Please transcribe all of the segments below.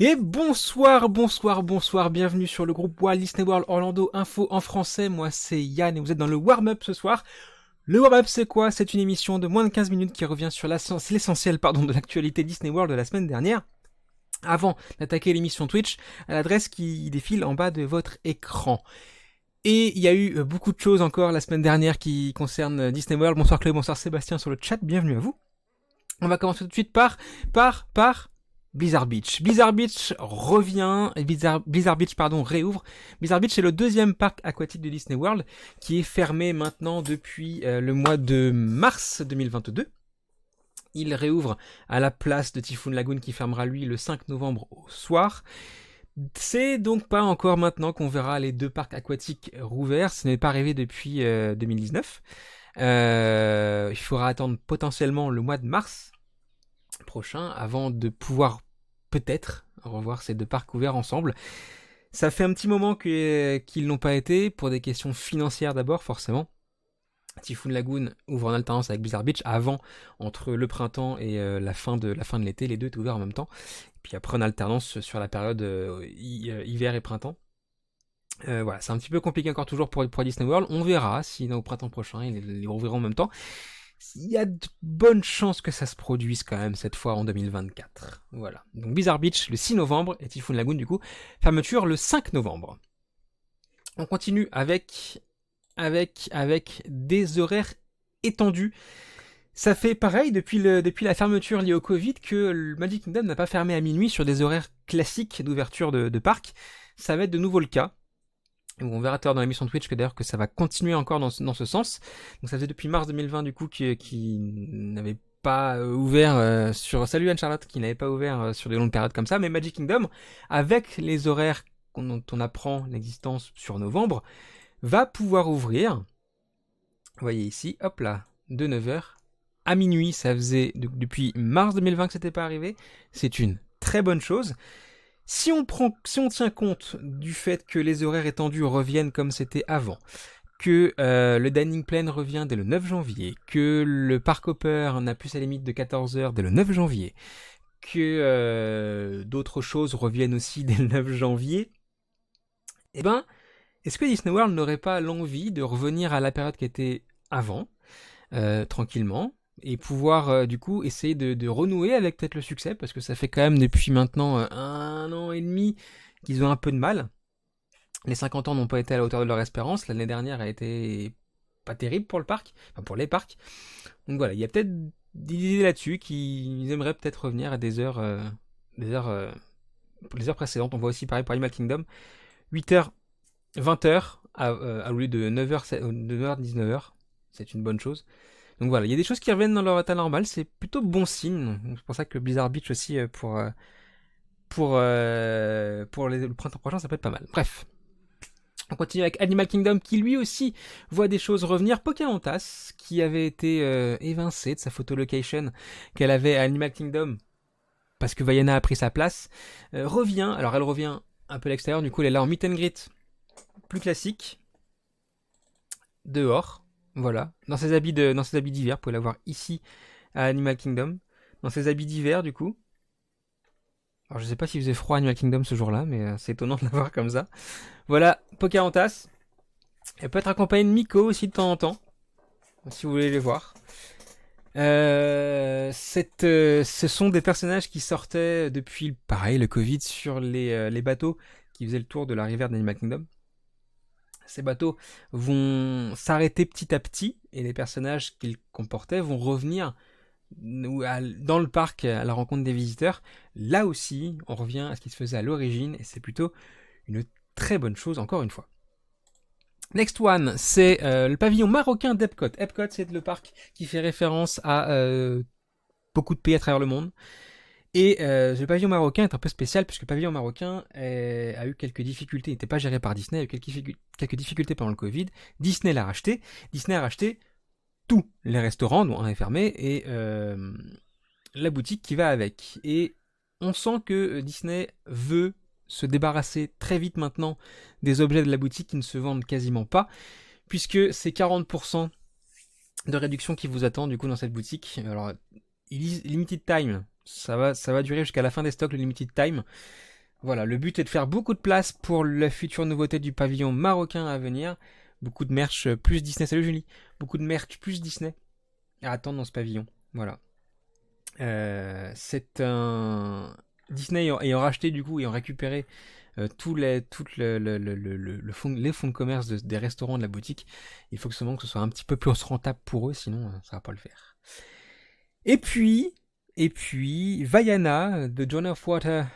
Et bonsoir, bienvenue sur le groupe Walt Disney World Orlando Info en français. Moi c'est Yann et vous êtes dans le warm-up ce soir. Le warm-up c'est quoi? C'est une émission de moins de 15 minutes qui revient sur l'essentiel de l'actualité Disney World de la semaine dernière. Avant d'attaquer l'émission Twitch à l'adresse qui défile en bas de votre écran. Et il y a eu beaucoup de choses encore la semaine dernière qui concernent Disney World. Bonsoir Chloé, bonsoir Sébastien sur le chat, bienvenue à vous. On va commencer tout de suite par Blizzard Beach. Blizzard Beach revient, Blizzard Beach réouvre. Blizzard Beach est le deuxième parc aquatique de Disney World qui est fermé maintenant depuis le mois de mars 2022. Il réouvre à la place de Typhoon Lagoon qui fermera lui le 5 novembre au soir. C'est donc pas encore maintenant qu'on verra les deux parcs aquatiques rouverts, ce n'est pas arrivé depuis 2019. Il faudra attendre potentiellement le mois de mars prochain avant de pouvoir peut-être revoir ces deux parcs ouverts ensemble. Ça fait un petit moment qu'ils n'ont pas été, pour des questions financières d'abord forcément. Typhoon Lagoon ouvre en alternance avec Blizzard Beach avant, entre le printemps et la fin de l'été, les deux étaient ouverts en même temps. Puis après en alternance sur la période hiver et printemps. Voilà, c'est un petit peu compliqué encore toujours pour Disney World. On verra si au printemps prochain ils les rouvriront en même temps. Il y a de bonnes chances que ça se produise quand même cette fois en 2024. Voilà. Donc Blizzard Beach le 6 novembre et Typhoon Lagoon du coup, fermeture le 5 novembre. On continue avec des horaires étendus. Ça fait pareil depuis la fermeture liée au Covid que le Magic Kingdom n'a pas fermé à minuit sur des horaires classiques d'ouverture de parc. Ça va être de nouveau le cas. On verra tout à l'heure dans l'émission Twitch que d'ailleurs que ça va continuer encore dans ce sens. Donc ça faisait depuis mars 2020 du coup qui n'avait pas ouvert sur... Salut Anne-Charlotte, qui n'avait pas ouvert sur des longues périodes comme ça. Mais Magic Kingdom, avec les horaires dont on apprend l'existence sur novembre, va pouvoir ouvrir. Vous voyez ici, hop là, de 9h à minuit. Ça faisait depuis mars 2020 que c'était pas arrivé. C'est une très bonne chose. Si on tient compte du fait que les horaires étendus reviennent comme c'était avant, que le Dining Plan revient dès le 9 janvier, que le Park Hopper n'a plus sa limite de 14h dès le 9 janvier, que d'autres choses reviennent aussi dès le 9 janvier, eh ben, est-ce que Disney World n'aurait pas l'envie de revenir à la période qui était avant, tranquillement, et pouvoir du coup essayer de renouer avec peut-être le succès, parce que ça fait quand même depuis maintenant 1 an et demi qu'ils ont un peu de mal. Les 50 ans n'ont pas été à la hauteur de leur espérance, l'année dernière a été pas terrible pour le parc, enfin pour les parcs. Donc voilà, il y a peut-être des idées là-dessus qu'ils aimeraient peut-être revenir à des heures pour les heures précédentes. On voit aussi pareil pour Animal Kingdom, 8h, 20h à lieu de 9h, 19h, c'est une bonne chose. Donc voilà, il y a des choses qui reviennent dans leur état normal, c'est plutôt bon signe. C'est pour ça que Blizzard Beach aussi, pour le printemps prochain, ça peut être pas mal. Bref. On continue avec Animal Kingdom qui lui aussi voit des choses revenir. Pocahontas, qui avait été évincée de sa photolocation qu'elle avait à Animal Kingdom, parce que Vaiana a pris sa place, revient. Alors elle revient un peu à l'extérieur, du coup elle est là en meet and greet, plus classique, dehors. Voilà, dans ses habits d'hiver, vous pouvez la voir ici à Animal Kingdom, dans ses habits d'hiver du coup. Alors je sais pas s'il faisait froid à Animal Kingdom ce jour-là, mais c'est étonnant de la voir comme ça. Voilà, Pocahontas. Elle peut être accompagnée de Miko aussi de temps en temps, si vous voulez les voir. Ce sont des personnages qui sortaient depuis, pareil, le Covid sur les bateaux qui faisaient le tour de la rivière d'Animal Kingdom. Ces bateaux vont s'arrêter petit à petit et les personnages qu'ils comportaient vont revenir dans le parc à la rencontre des visiteurs. Là aussi, on revient à ce qui se faisait à l'origine et c'est plutôt une très bonne chose encore une fois. Next one, c'est le pavillon marocain d'Epcot. Epcot, c'est le parc qui fait référence à beaucoup de pays à travers le monde. Et le pavillon marocain est un peu spécial puisque le pavillon marocain a eu quelques difficultés, il n'était pas géré par Disney, il a eu quelques difficultés pendant le Covid. Disney l'a racheté. Disney a racheté tous les restaurants, dont un est fermé, et la boutique qui va avec. Et on sent que Disney veut se débarrasser très vite maintenant des objets de la boutique qui ne se vendent quasiment pas, puisque c'est 40% de réduction qui vous attend du coup dans cette boutique. Alors, limited time, ça va durer jusqu'à la fin des stocks, le limited time. Voilà, le but est de faire beaucoup de place pour la future nouveauté du pavillon marocain à venir. Beaucoup de merch plus Disney, salut Julie. Beaucoup de merch plus Disney à attendre dans ce pavillon. Voilà. C'est un Disney ayant racheté du coup, ayant récupéré tous les, toutes les fonds de commerce des restaurants de la boutique. Il faut que ce soit un petit peu plus rentable pour eux, sinon ça va pas le faire. Et puis, Vaiana de Joan of Water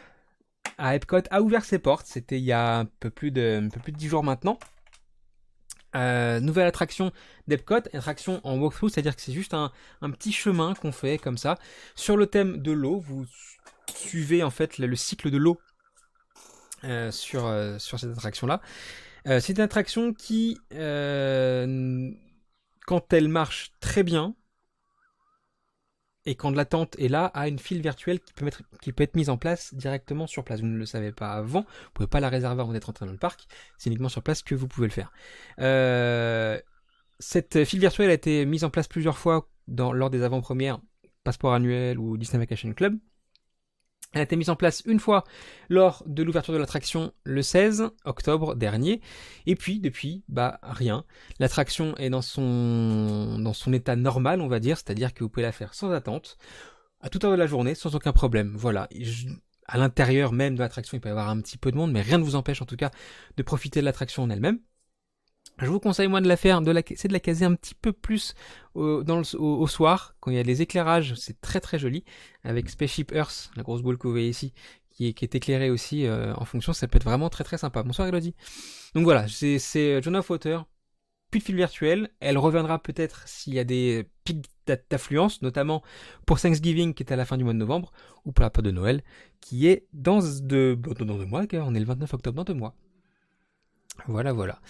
à Epcot a ouvert ses portes. C'était il y a un peu plus de 10 jours maintenant. Nouvelle attraction d'Epcot, attraction en walkthrough, c'est-à-dire que c'est juste un petit chemin qu'on fait comme ça sur le thème de l'eau. Vous suivez en fait le cycle de l'eau sur cette attraction-là. C'est une attraction qui, quand elle marche très bien, et quand l'attente est là, a une file virtuelle qui peut être mise en place directement sur place. Vous ne le savez pas avant, vous ne pouvez pas la réserver avant d'être entré dans le parc, c'est uniquement sur place que vous pouvez le faire. Cette file virtuelle a été mise en place plusieurs fois lors des avant-premières Passeport annuel ou Disney Vacation Club. Elle a été mise en place une fois lors de l'ouverture de l'attraction le 16 octobre dernier. Et puis, depuis, rien. L'attraction est dans son état normal, on va dire. C'est-à-dire que vous pouvez la faire sans attente, à toute heure de la journée, sans aucun problème. Voilà. À l'intérieur même de l'attraction, il peut y avoir un petit peu de monde, mais rien ne vous empêche en tout cas de profiter de l'attraction en elle-même. Je vous conseille moi de la faire, c'est de la caser un petit peu plus au soir, quand il y a des éclairages, c'est très très joli, avec Spaceship Earth, la grosse boule que vous voyez ici, qui est éclairée aussi en fonction, ça peut être vraiment très très sympa. Bonsoir Elodie. Donc voilà, c'est Joan of Water, puis de fil virtuel, elle reviendra peut-être s'il y a des pics d'affluence, notamment pour Thanksgiving qui est à la fin du mois de novembre, ou pour la période de Noël, qui est dans 2 mois, car on est le 29 octobre, dans 2 mois. Voilà.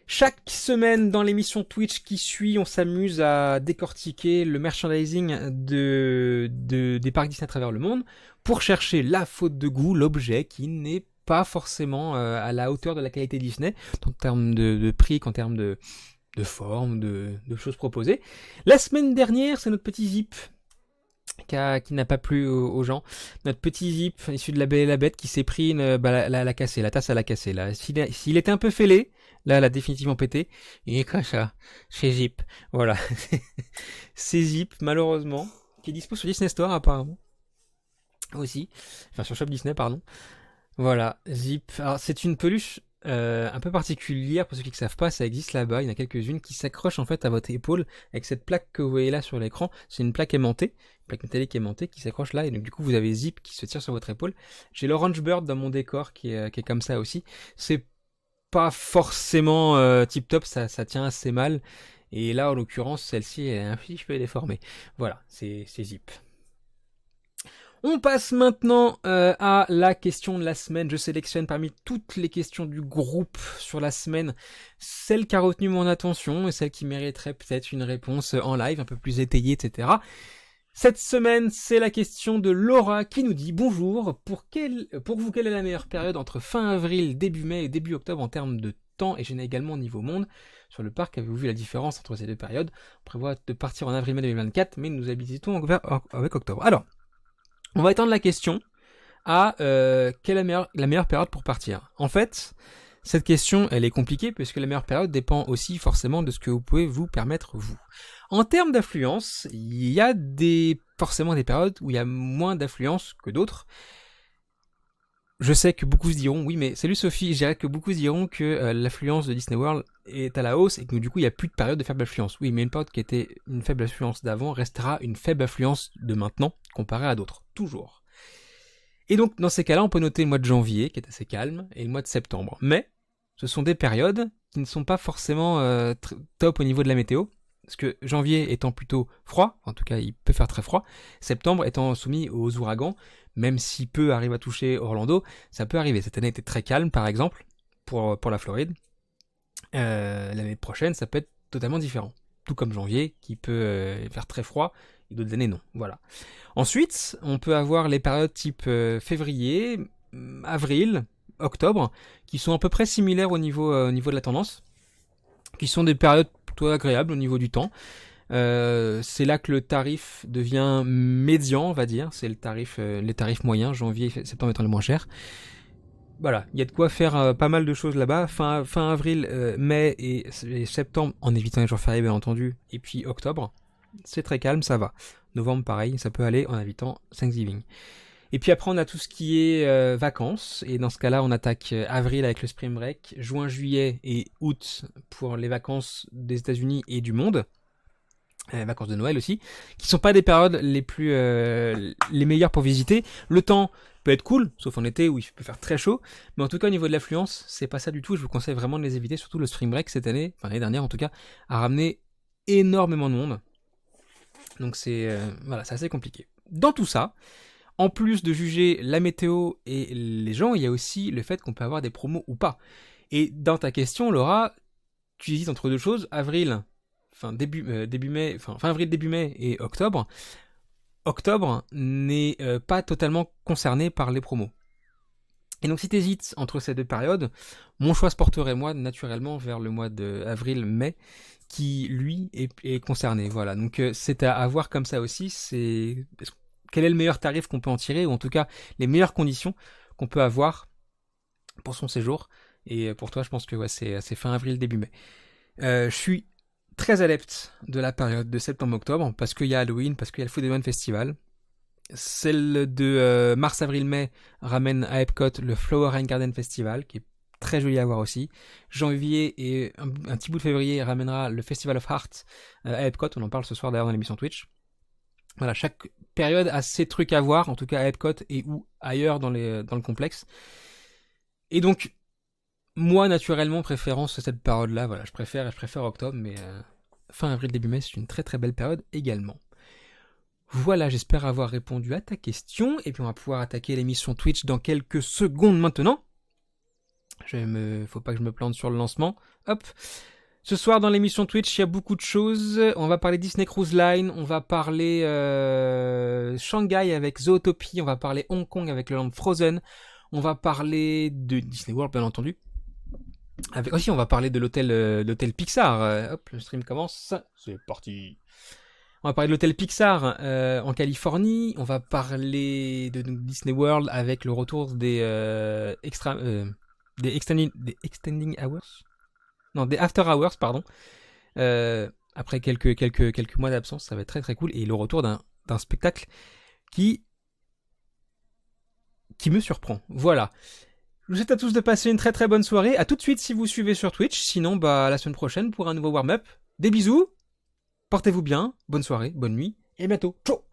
Chaque semaine dans l'émission Twitch qui suit, on s'amuse à décortiquer le merchandising des parcs Disney à travers le monde pour chercher la faute de goût, l'objet qui n'est pas forcément à la hauteur de la qualité Disney, en termes de prix qu'en termes de forme, de choses proposées. La semaine dernière, c'est notre petit Zip qui n'a pas plu aux gens. Notre petit Zip issu de La Belle et la Bête qui s'est pris la cassé, la tasse à la cassé. Là, s'il était un peu fêlé, là, elle a définitivement pété. Il est comme ça, chez Zip. Voilà. C'est Zip, malheureusement, qui est dispo sur Disney Store apparemment. Aussi. Enfin, sur Shop Disney, pardon. Voilà, Zip. Alors, c'est une peluche un peu particulière, pour ceux qui ne savent pas, ça existe là-bas, il y en a quelques-unes qui s'accrochent en fait à votre épaule avec cette plaque que vous voyez là sur l'écran. C'est une plaque aimantée, une plaque métallique aimantée qui s'accroche là, et donc du coup vous avez Zip qui se tire sur votre épaule. J'ai l'Orange Bird dans mon décor qui est comme ça aussi. C'est pas forcément tip top, ça tient assez mal, et là en l'occurrence celle-ci est un petit peu déformée. Voilà, c'est Zip. On passe maintenant à la question de la semaine. Je sélectionne parmi toutes les questions du groupe sur la semaine celle qui a retenu mon attention et celle qui mériterait peut-être une réponse en live un peu plus étayée, etc. Cette semaine, c'est la question de Laura qui nous dit « Bonjour, pour vous, quelle est la meilleure période entre fin avril, début mai et début octobre en termes de temps et également au niveau monde ? Sur le parc, avez-vous vu la différence entre ces deux périodes ? On prévoit de partir en avril-mai 2024, mais nous habitons avec octobre. » Alors, on va étendre la question à quelle est la meilleure période pour partir. En fait, cette question, elle est compliquée puisque la meilleure période dépend aussi forcément de ce que vous pouvez vous permettre vous. En termes d'affluence, il y a forcément des périodes où il y a moins d'affluence que d'autres. Je sais que beaucoup se diront, oui mais salut Sophie, je dirais que beaucoup se diront que l'affluence de Disney World est à la hausse et que du coup il n'y a plus de période de faible affluence. Oui, mais une période qui était une faible affluence d'avant restera une faible affluence de maintenant comparée à d'autres, toujours. Et donc dans ces cas-là, on peut noter le mois de janvier qui est assez calme et le mois de septembre. Mais ce sont des périodes qui ne sont pas forcément top au niveau de la météo. Parce que janvier étant plutôt froid, en tout cas il peut faire très froid, septembre étant soumis aux ouragans, même si peu arrive à toucher Orlando, ça peut arriver. Cette année était très calme par exemple, pour la Floride. L'année prochaine ça peut être totalement différent. Tout comme janvier, qui peut faire très froid, et d'autres années non. Voilà. Ensuite, on peut avoir les périodes type février, avril, octobre, qui sont à peu près similaires au niveau de la tendance, qui sont des périodes plutôt agréables au niveau du temps. C'est là que le tarif devient médian, on va dire. C'est les tarifs moyens, janvier et septembre étant les moins chers. voilà, il y a de quoi faire pas mal de choses là-bas. Fin avril, mai et septembre, en évitant les jours fériés bien entendu, et puis octobre, c'est très calme, ça va. Novembre, pareil, ça peut aller en évitant Thanksgiving. Et puis après, on a tout ce qui est vacances. Et dans ce cas-là, on attaque avril avec le Spring Break, juin, juillet et août pour les vacances des États-Unis et du monde. Vacances de Noël aussi, qui sont pas des périodes les meilleures pour visiter. Le temps peut être cool, sauf en été où il peut faire très chaud, mais en tout cas au niveau de l'affluence, c'est pas ça du tout. Je vous conseille vraiment de les éviter, surtout le Spring Break cette année, enfin l'année dernière en tout cas, a ramené énormément de monde. Donc voilà, c'est assez compliqué. Dans tout ça, en plus de juger la météo et les gens, il y a aussi le fait qu'on peut avoir des promos ou pas. Et dans ta question, Laura, tu hésites entre deux choses, avril, début mai, fin avril, début mai et octobre. Octobre n'est pas totalement concerné par les promos. Et donc si tu hésites entre ces deux périodes, mon choix se porterait moi naturellement vers le mois d'avril-mai, qui lui est concerné. Voilà, donc c'est à voir comme ça aussi. Quel est le meilleur tarif qu'on peut en tirer, ou en tout cas les meilleures conditions qu'on peut avoir pour son séjour. Et pour toi, je pense que ouais, c'est fin avril, début mai. Je suis très adepte de la période de septembre-octobre, parce qu'il y a Halloween, parce qu'il y a le Food and Festival. Celle de mars-avril-mai ramène à Epcot le Flower and Garden Festival, qui est très joli à voir aussi. Janvier et un petit bout de février ramènera le Festival of Heart à Epcot, on en parle ce soir d'ailleurs dans l'émission Twitch. Voilà, chaque période a ses trucs à voir, en tout cas à Epcot et ou ailleurs dans le complexe. Et donc, moi, naturellement, préférence cette période-là, voilà, je préfère octobre, mais fin avril, début mai, c'est une très très belle période également. Voilà, j'espère avoir répondu à ta question, et puis on va pouvoir attaquer l'émission Twitch dans quelques secondes maintenant. Faut pas que je me plante sur le lancement. Hop. Ce soir dans l'émission Twitch, il y a beaucoup de choses. On va parler Disney Cruise Line, on va parler Shanghai avec Zootopie, on va parler Hong Kong avec le Land Frozen, on va parler de Disney World bien entendu. Aussi, on va parler de l'hôtel Pixar. Hop, le stream commence. C'est parti. On va parler de l'hôtel Pixar en Californie. On va parler de Disney World avec le retour des extending hours. Non, des after hours, pardon. Après quelques mois d'absence, ça va être très très cool. Et le retour d'un spectacle qui me surprend. Voilà. Je vous souhaite à tous de passer une très très bonne soirée. À tout de suite si vous suivez sur Twitch. Sinon, à la semaine prochaine pour un nouveau warm-up. Des bisous. Portez-vous bien. Bonne soirée, bonne nuit. Et à bientôt. Ciao.